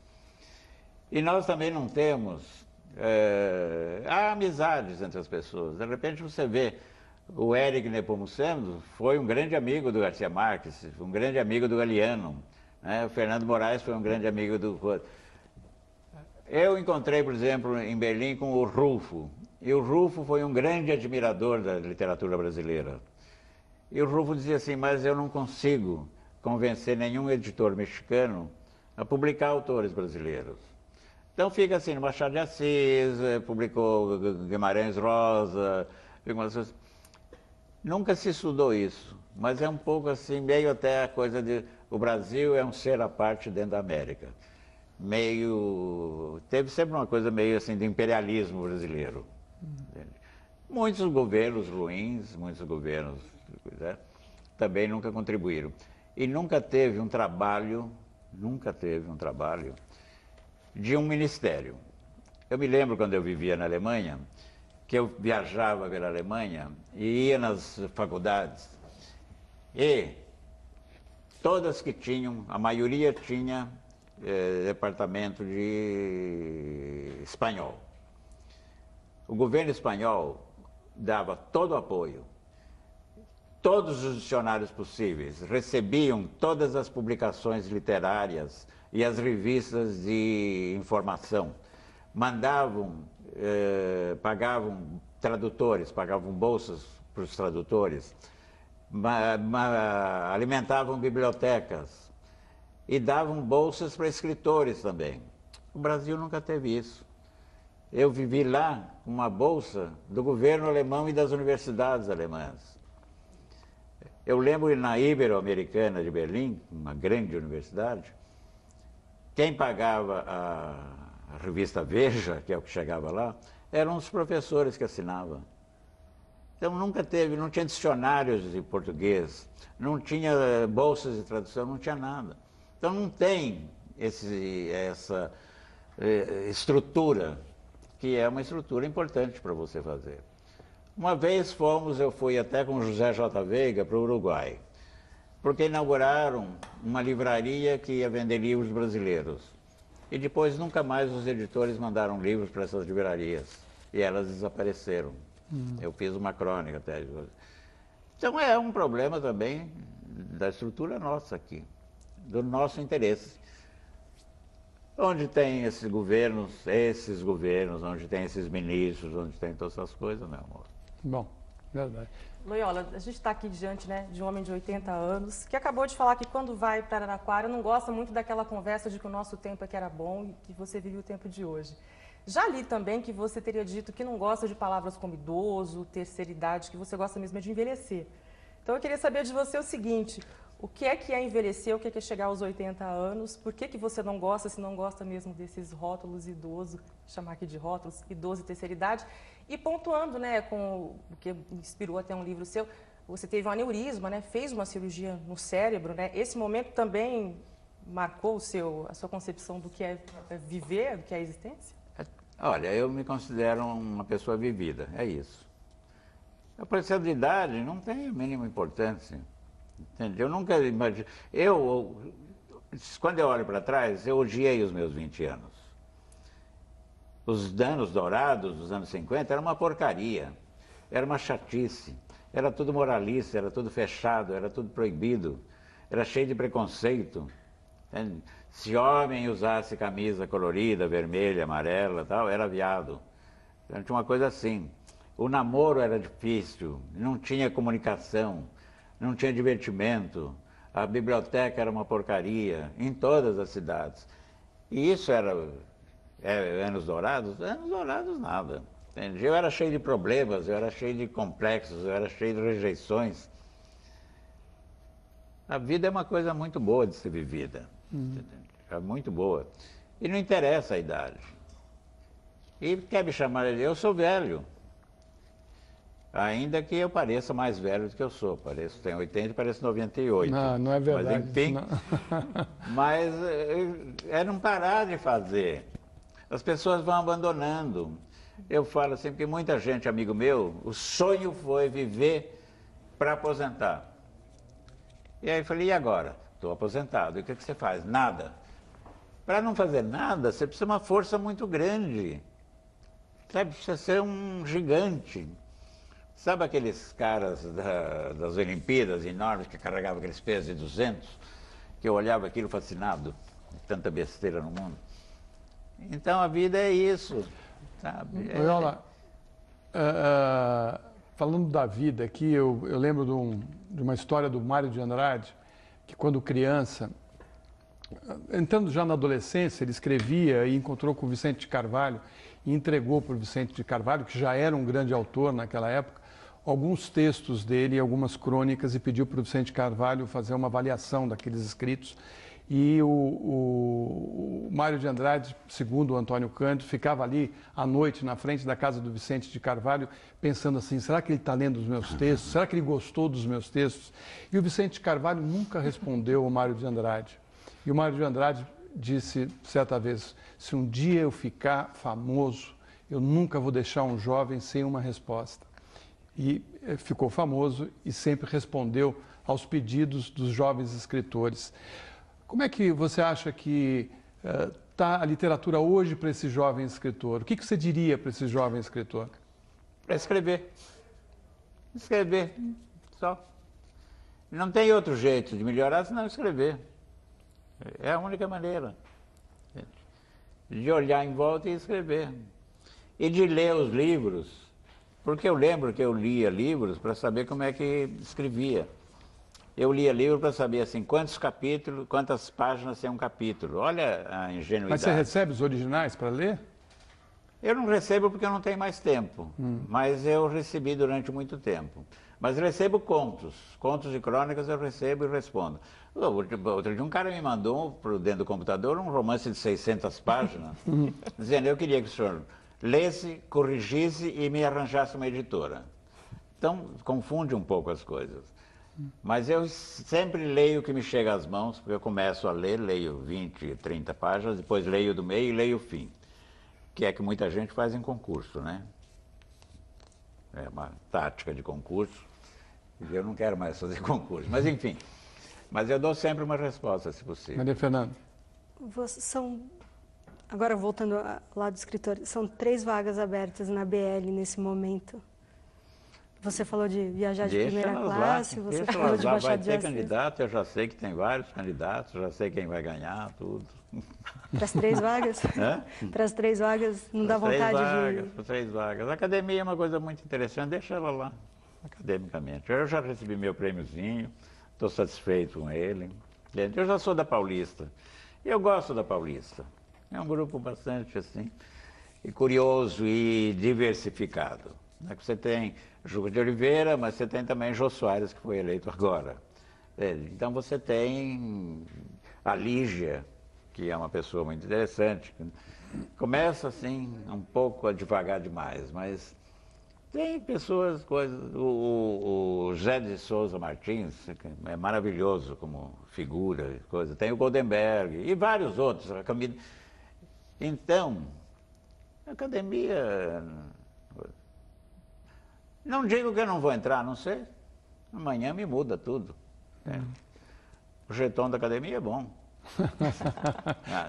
E nós também não temos há amizades entre as pessoas. De repente você vê o Éric Nepomuceno foi um grande amigo do Garcia Marques, um grande amigo do Galeano, né? O Fernando Moraes foi um grande amigo do... Eu encontrei, por exemplo, em Berlim com o Rulfo, e o Rulfo foi um grande admirador da literatura brasileira. E o Rulfo dizia assim, mas eu não consigo convencer nenhum editor mexicano a publicar autores brasileiros. Então fica assim, Machado de Assis, publicou Guimarães Rosa, nunca se estudou isso, mas é um pouco assim, meio até a coisa de o Brasil é um ser à parte dentro da América. Teve sempre uma coisa meio assim de imperialismo brasileiro. Muitos governos ruins, muitos governos também nunca contribuíram. E nunca teve um trabalho de um ministério. Eu me lembro quando eu vivia na Alemanha, que eu viajava pela Alemanha e ia nas faculdades e todas que tinham, a maioria tinha departamento de espanhol. O governo espanhol dava todo o apoio, todos os dicionários possíveis, recebiam todas as publicações literárias e as revistas de informação, mandavam, pagavam tradutores, pagavam bolsas para os tradutores, alimentavam bibliotecas e davam bolsas para escritores também. O Brasil nunca teve isso. Eu vivi lá com uma bolsa do governo alemão e das universidades alemãs. Eu lembro na Ibero-Americana de Berlim, uma grande universidade, quem pagava a revista Veja, que é o que chegava lá, eram os professores que assinavam. Então nunca teve, não tinha dicionários de português, não tinha bolsas de tradução, não tinha nada. Então não tem essa estrutura, que é uma estrutura importante para você fazer. Uma vez eu fui até com José J. Veiga para o Uruguai, porque inauguraram uma livraria que ia vender livros brasileiros. E depois nunca mais os editores mandaram livros para essas livrarias. E elas desapareceram. Eu fiz uma crônica até. Então é um problema também da estrutura nossa aqui, do nosso interesse. Onde tem esses governos, onde tem esses ministros, onde tem todas essas coisas, meu amor. Bom, verdade. Loyola, a gente está aqui diante, né, de um homem de 80 anos que acabou de falar que quando vai para Araraquara não gosta muito daquela conversa de que o nosso tempo é que era bom e que você vive o tempo de hoje. Já li também que você teria dito que não gosta de palavras como idoso, terceira idade, que você gosta mesmo de envelhecer. Então eu queria saber de você o seguinte, o que é envelhecer, o que é chegar aos 80 anos, por que você não gosta, se não gosta mesmo desses rótulos idoso, chamar aqui de rótulos, idoso e terceira idade, e pontuando, né, com o que inspirou até um livro seu, você teve um aneurisma, né, fez uma cirurgia no cérebro, né, esse momento também marcou a sua concepção do que é viver, do que é a existência? Olha, eu me considero uma pessoa vivida, é isso. A partir de idade não tem a mínima importância. Entende? Eu nunca imagino... Quando eu olho para trás, eu odiei os meus 20 anos. Os anos dourados dos anos 50 era uma porcaria, era uma chatice, era tudo moralista, era tudo fechado, era tudo proibido, era cheio de preconceito. Entende? Se homem usasse camisa colorida, vermelha, amarela, tal, era viado. Então, tinha uma coisa assim. O namoro era difícil, não tinha comunicação, não tinha divertimento, a biblioteca era uma porcaria, em todas as cidades. E isso era anos dourados? Anos dourados nada. Entende? Eu era cheio de problemas, eu era cheio de complexos, eu era cheio de rejeições. A vida é uma coisa muito boa de ser vivida. É muito boa. E não interessa a idade. E quer me chamar de... Eu sou velho. Ainda que eu pareça mais velho do que eu sou. Tenho 80 e pareço 98. Não é verdade. Mas enfim, mas é não parar de fazer. As pessoas vão abandonando. Eu falo assim, porque muita gente, amigo meu, o sonho foi viver para aposentar. E aí eu falei, e agora? Estou aposentado. E o que você faz? Nada. Para não fazer nada, você precisa de uma força muito grande. Sabe, precisa ser um gigante. Sabe aqueles caras das Olimpíadas enormes que carregavam aqueles pesos de 200? Que eu olhava aquilo fascinado, tanta besteira no mundo. Então a vida é isso, sabe? Loyola, falando da vida aqui, eu lembro de uma história do Mário de Andrade, que quando criança, entrando já na adolescência, ele escrevia e encontrou com o Vicente de Carvalho e entregou para o Vicente de Carvalho, que já era um grande autor naquela época, alguns textos dele, algumas crônicas, e pediu para o Vicente de Carvalho fazer uma avaliação daqueles escritos. E o Mário de Andrade, segundo o Antônio Cândido, ficava ali à noite na frente da casa do Vicente de Carvalho, pensando assim, será que ele está lendo os meus textos? Será que ele gostou dos meus textos? E o Vicente de Carvalho nunca respondeu ao Mário de Andrade. E o Mário de Andrade disse certa vez, se um dia eu ficar famoso, eu nunca vou deixar um jovem sem uma resposta. E ficou famoso e sempre respondeu aos pedidos dos jovens escritores. Como é que você acha que está a literatura hoje para esse jovem escritor? O que você diria para esse jovem escritor? Para escrever. Escrever, só. Não tem outro jeito de melhorar senão escrever. É a única maneira de olhar em volta e escrever. E de ler os livros, porque eu lembro que eu lia livros para saber como é que escrevia. Eu lia livro para saber assim, quantos capítulos, quantas páginas tem um capítulo. Olha a ingenuidade. Mas você recebe os originais para ler? Eu não recebo porque eu não tenho mais tempo, mas eu recebi durante muito tempo. Mas recebo contos e crônicas eu recebo e respondo. Outro dia um cara me mandou dentro do computador um romance de 600 páginas, dizendo eu queria que o senhor lesse, corrigisse e me arranjasse uma editora. Então, confunde um pouco as coisas. Mas eu sempre leio o que me chega às mãos, porque eu começo a ler, leio 20, 30 páginas, depois leio do meio e leio o fim. Que é que muita gente faz em concurso, né? É uma tática de concurso. E eu não quero mais fazer concurso, mas enfim. Mas eu dou sempre uma resposta, se possível. Maria Fernanda. Agora, voltando ao lado do escritor, são 3 vagas abertas na BL nesse momento. Você falou de viajar de primeira classe, você falou de baixar de Vai ter candidato, eu já sei que tem vários candidatos, já sei quem vai ganhar, tudo. Para as 3 vagas? Para as 3 vagas, não dá vontade de... Para 3 vagas. A academia é uma coisa muito interessante, deixa ela lá, academicamente. Eu já recebi meu prêmiozinho, estou satisfeito com ele. Eu já sou da Paulista, e eu gosto da Paulista. É um grupo bastante assim, e curioso e diversificado. Você tem Juca de Oliveira, mas você tem também Jô Soares, que foi eleito agora. Então você tem a Lígia, que é uma pessoa muito interessante. Começa assim, um pouco devagar demais, mas tem pessoas, coisas. O Zé de Souza Martins é maravilhoso como figura, coisa. Tem o Goldenberg e vários outros. Então, a academia, não digo que eu não vou entrar, não sei. Amanhã me muda tudo. O jeton da academia é bom.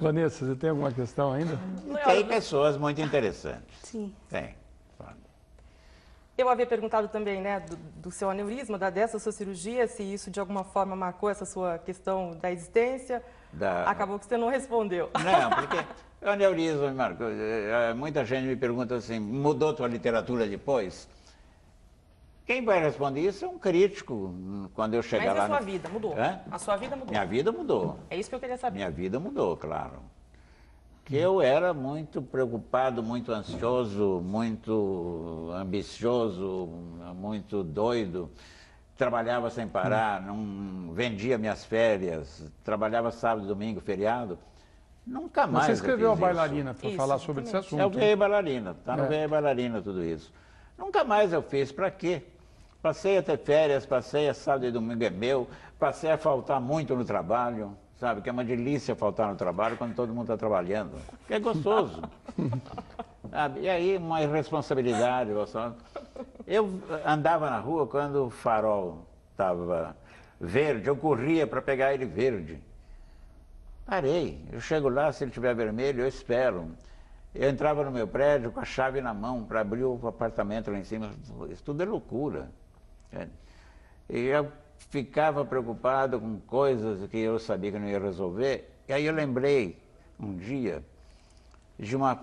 Vanessa, você tem alguma questão ainda? Tem pessoas muito interessantes. Sim. Tem. Eu havia perguntado também, né, do seu aneurisma, dessa sua cirurgia, se isso de alguma forma marcou essa sua questão da existência. Acabou que você não respondeu. Não, porque o aneurisma me marcou. Muita gente me pergunta assim, mudou tua literatura depois? Quem vai responder isso é um crítico, quando eu chegar lá... Mas a sua vida mudou? A sua vida mudou? Minha vida mudou. É isso que eu queria saber. Minha vida mudou, claro. Que eu era muito preocupado, muito ansioso, muito ambicioso, muito doido. Trabalhava sem parar, não vendia minhas férias, trabalhava sábado, domingo, feriado. Nunca mais. Você escreveu eu a fiz Bailarina para falar sobre esse assunto. Eu veio Bailarina, está no Veio Bailarina tudo isso. Nunca mais eu fiz, para quê? Passei a ter férias, passei a sábado e domingo é meu, passei a faltar muito no trabalho, sabe? Que é uma delícia faltar no trabalho quando todo mundo está trabalhando, que é gostoso. Sabe? E aí uma irresponsabilidade, Eu andava na rua quando o farol estava verde, eu corria para pegar ele verde. Parei, eu chego lá, se ele estiver vermelho, eu espero. Eu entrava no meu prédio com a chave na mão para abrir o apartamento lá em cima. Isso tudo é loucura. E eu ficava preocupado com coisas que eu sabia que não ia resolver. E aí eu lembrei, um dia, de uma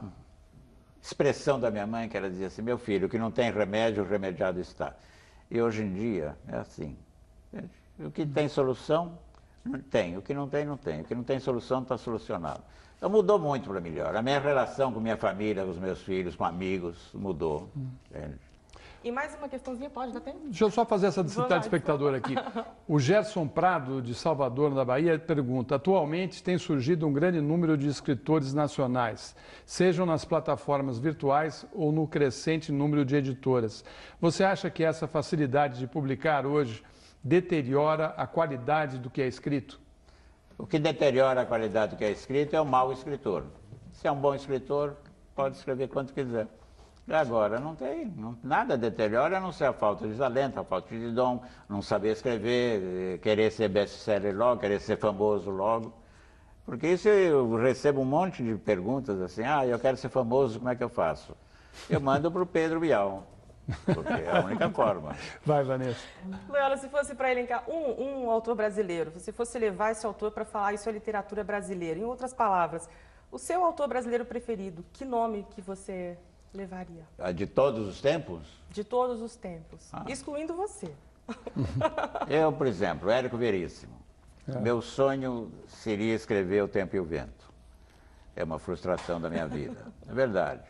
expressão da minha mãe, que ela dizia assim: meu filho, o que não tem remédio, o remediado está. E hoje em dia é assim. O que tem solução, não tem. O que não tem, não tem. O que não tem solução, está solucionado. Então mudou muito para melhor. A minha relação com minha família, com os meus filhos, com amigos, mudou. E mais uma questãozinha, pode dar tempo? Deixa eu só fazer essa de telespectador aqui. O Gerson Prado, de Salvador, na Bahia, pergunta: atualmente tem surgido um grande número de escritores nacionais, sejam nas plataformas virtuais ou no crescente número de editoras. Você acha que essa facilidade de publicar hoje deteriora a qualidade do que é escrito? O que deteriora a qualidade do que é escrito é o mau escritor. Se é um bom escritor, pode escrever quanto quiser. Agora, não tem, nada deteriora, a não ser a falta de talento, a falta de dom, não saber escrever, querer ser best-seller logo, querer ser famoso logo. Porque isso eu recebo um monte de perguntas assim: ah, eu quero ser famoso, como é que eu faço? Eu mando para o Pedro Bial, porque é a única forma. Vai, Vanessa. Loyola, se fosse para elencar um autor brasileiro, se fosse levar esse autor para falar isso é literatura brasileira, em outras palavras, o seu autor brasileiro preferido, que nome que você levaria? De todos os tempos? De todos os tempos, excluindo você. Eu, por exemplo, Érico Veríssimo. Meu sonho seria escrever O Tempo e o Vento. É uma frustração da minha vida, é verdade.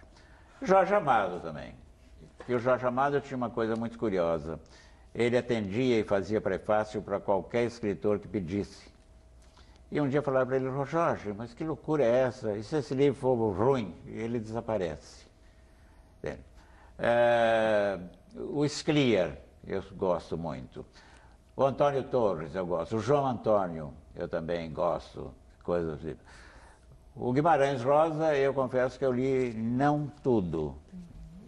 Jorge Amado também. E o Jorge Amado tinha uma coisa muito curiosa. Ele atendia e fazia prefácio para qualquer escritor que pedisse. E um dia falaram para ele: Jorge, mas que loucura é essa? E se esse livro for ruim? Ele desaparece. O Scliar, eu gosto muito. O Antônio Torres, eu gosto. O João Antônio, eu também gosto. Coisas assim. O Guimarães Rosa, eu confesso que eu li não tudo.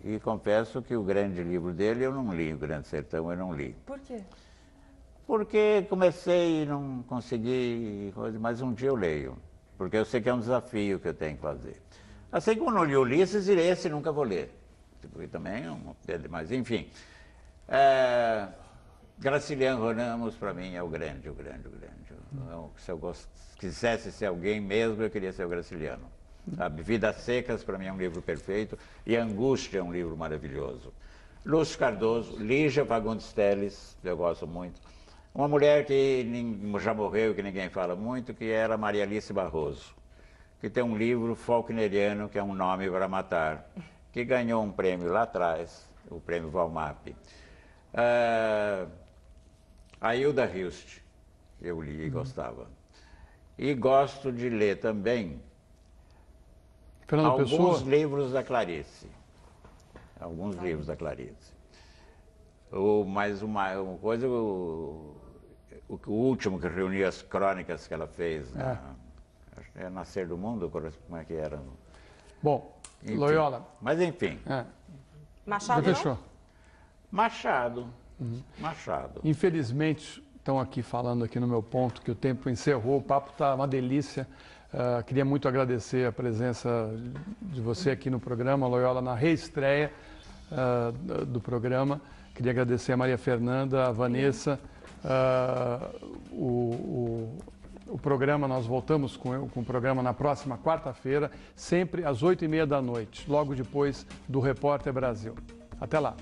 E confesso que o grande livro dele eu não li, O Grande Sertão eu não li. Por quê? Porque comecei e não consegui, mas um dia eu leio. Porque eu sei que é um desafio que eu tenho que fazer. Assim como não li Ulisses, e esse nunca vou ler. Porque também é um... Mas enfim. Graciliano Ramos, para mim, é o grande. Se eu quisesse ser alguém mesmo, eu queria ser o Graciliano. Sabe? Vidas Secas, para mim, é um livro perfeito. E Angústia é um livro maravilhoso. Lúcio Cardoso, Lígia Fagundes Telles, eu gosto muito. Uma mulher que já morreu, que ninguém fala muito, que era Maria Alice Barroso, que tem um livro faulkneriano, que é Um Nome para Matar, que ganhou um prêmio lá atrás, o prêmio Valmap. A Hilda Hilst, eu li e gostava. E gosto de ler também alguns livros da Clarice. Alguns livros da Clarice. Mas uma coisa, o último que reunia as crônicas que ela fez, acho que é Nascer do Mundo, como é que era? Bom, enfim, Loyola. Mas enfim. Machado, já fechou? Machado. Machado. Infelizmente, estão aqui falando aqui no meu ponto que o tempo encerrou, o papo está uma delícia. Queria muito agradecer a presença de você aqui no programa, Loyola, na reestreia do programa. Queria agradecer a Maria Fernanda, a Vanessa. O programa, nós voltamos com o programa na próxima quarta-feira, sempre às 20h30 da noite, logo depois do Repórter Brasil. Até lá.